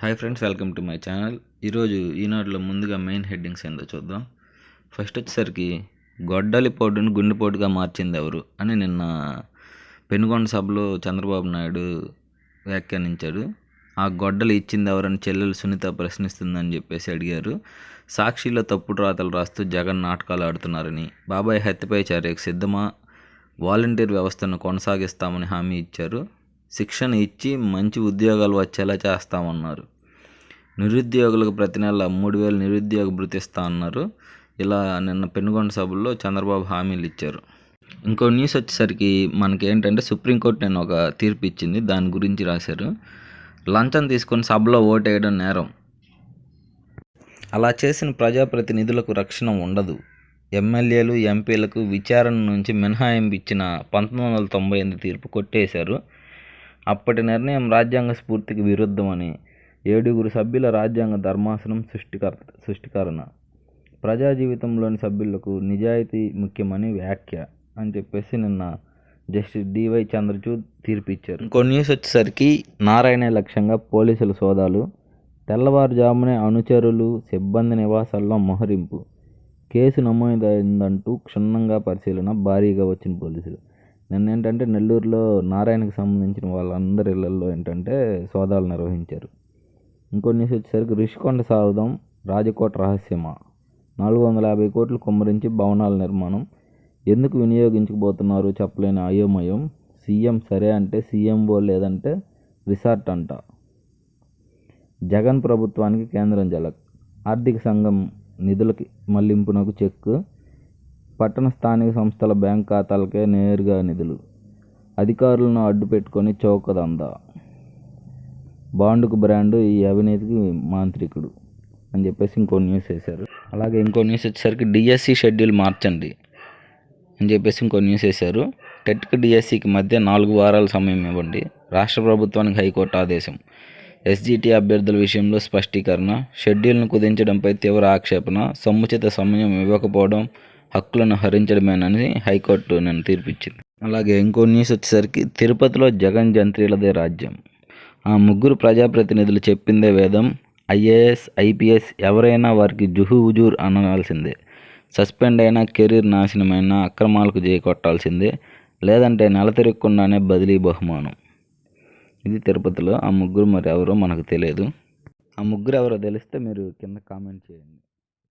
Hi friends, welcome to my channel. ఈరోజు ఈనాడులో ముందుగా మెయిన్ హెడ్డింగ్స్ ఏందో చూద్దాం. ఫస్ట్ వచ్చేసరికి గొడ్డలిపోటును గుండెపోటుగా మార్చింది ఎవరు అని నిన్న పెనుగొండ సభలో చంద్రబాబు నాయుడు వ్యాఖ్యానించారు. ఆ గొడ్డలి ఇచ్చింది ఎవరని చెల్లెలు సునీత ప్రశ్నిస్తుందని చెప్పేసి అడిగారు. సాక్షిలో తప్పుడు రాతలు రాస్తూ జగన్ నాటకాలు ఆడుతున్నారని, బాబాయ్ హత్యపై చర్యకు సిద్ధమా, వాలంటీర్ వ్యవస్థను కొనసాగిస్తామని హామీ ఇచ్చారు. శిక్షణ ఇచ్చి మంచి ఉద్యోగాలు వచ్చేలా చేస్తామన్నారు. నిరుద్యోగులకు ప్రతి నెల 3,000 నిరుద్యోగ భృతి ఇస్తా అన్నారు. ఇలా నిన్న పెనుగొండ సభల్లో చంద్రబాబు హామీలు ఇచ్చారు. ఇంకో న్యూస్ వచ్చేసరికి మనకేంటంటే సుప్రీంకోర్టు నేను ఒక తీర్పు ఇచ్చింది, దాని గురించి రాశారు. లంచం తీసుకొని సభలో ఓటేయడం నేరం. అలా చేసిన ప్రజాప్రతినిధులకు రక్షణ ఉండదు. ఎమ్మెల్యేలు, ఎంపీలకు విచారణ నుంచి మినహాయింపు ఇచ్చిన 1998 తీర్పు కొట్టేశారు. అప్పటి నిర్ణయం రాజ్యాంగ స్ఫూర్తికి విరుద్ధమని 7 సభ్యుల రాజ్యాంగ ధర్మాసనం సృష్టికరణ. ప్రజా జీవితంలోని సభ్యులకు నిజాయితీ ముఖ్యమని వ్యాఖ్య అని చెప్పేసి నిన్న జస్టిస్ డివై చంద్రచూడ్ తీర్పు ఇచ్చారు. ఇంకో న్యూస్ వచ్చేసరికి నారాయణ లక్ష్యంగా పోలీసుల సోదాలు. తెల్లవారుజామునే అనుచరులు, సిబ్బంది నివాసాల్లో మోహరింపు. కేసు నమోదైందంటూ క్షుణ్ణంగా పరిశీలన, భారీగా వచ్చిన పోలీసులు. నిన్న ఏంటంటే నెల్లూరులో నారాయణకు సంబంధించిన వాళ్ళందరి ఇళ్లలో ఏంటంటే సోదాలు నిర్వహించారు. ఇంకో న్యూస్ వచ్చేసరికి రిషికొండ సాగుదాం, రాజకోట రహస్యమా. 450 కోట్లు కుమ్మరించి భవనాల నిర్మాణం. ఎందుకు వినియోగించకపోతున్నారు చెప్పలేని అయోమయం. సీఎం సరే అంటే సీఎంఓ లేదంటే రిసార్ట్ అంట. జగన్ ప్రభుత్వానికి కేంద్రం జలక్. ఆర్థిక సంఘం నిధులకి మళ్లింపునకు చెక్కు. పట్టణ స్థానిక సంస్థల బ్యాంక్ ఖాతాలకే నేరుగా నిధులు. అధికారులను అడ్డు పెట్టుకొని చౌకదందా. బాండుకు బ్రాండు, ఈ అవినీతికి మాంత్రికుడు అని చెప్పేసి ఇంకో న్యూస్ వేశారు. అలాగే ఇంకో న్యూస్ వచ్చేసరికి డిఎస్సి షెడ్యూల్ మార్చండి అని చెప్పేసి ఇంకో న్యూస్ వేశారు. టెట్కి డిఎస్సికి మధ్య 4 వారాల సమయం ఇవ్వండి. రాష్ట్ర ప్రభుత్వానికి హైకోర్టు ఆదేశం. ఎస్జిటి అభ్యర్థుల విషయంలో స్పష్టీకరణ. షెడ్యూల్ను కుదించడంపై తీవ్ర ఆక్షేపణ. సముచిత సమయం ఇవ్వకపోవడం హక్కులను హరించడమేనని హైకోర్టు నిన్న తీర్పిచ్చింది. అలాగే ఇంకో న్యూస్ వచ్చేసరికి తిరుపతిలో జగన్ జంత్రీలదే రాజ్యం. ఆ 3 ప్రజాప్రతినిధులు చెప్పిందే వేదం. ఐఏఎస్, ఐపీఎస్ ఎవరైనా వారికి జుహుజూర్ అనాల్సిందే. సస్పెండ్ అయినా, కెరీర్ నాశనమైన, అక్రమాలకు కొట్టాల్సిందే. లేదంటే నెల తిరగకుండానే బదిలీ బహుమానం. ఇది తిరుపతిలో. ఆ 3 మరి ఎవరో మనకు తెలియదు. ఆ 3 ఎవరో తెలిస్తే మీరు కింద కామెంట్ చేయండి.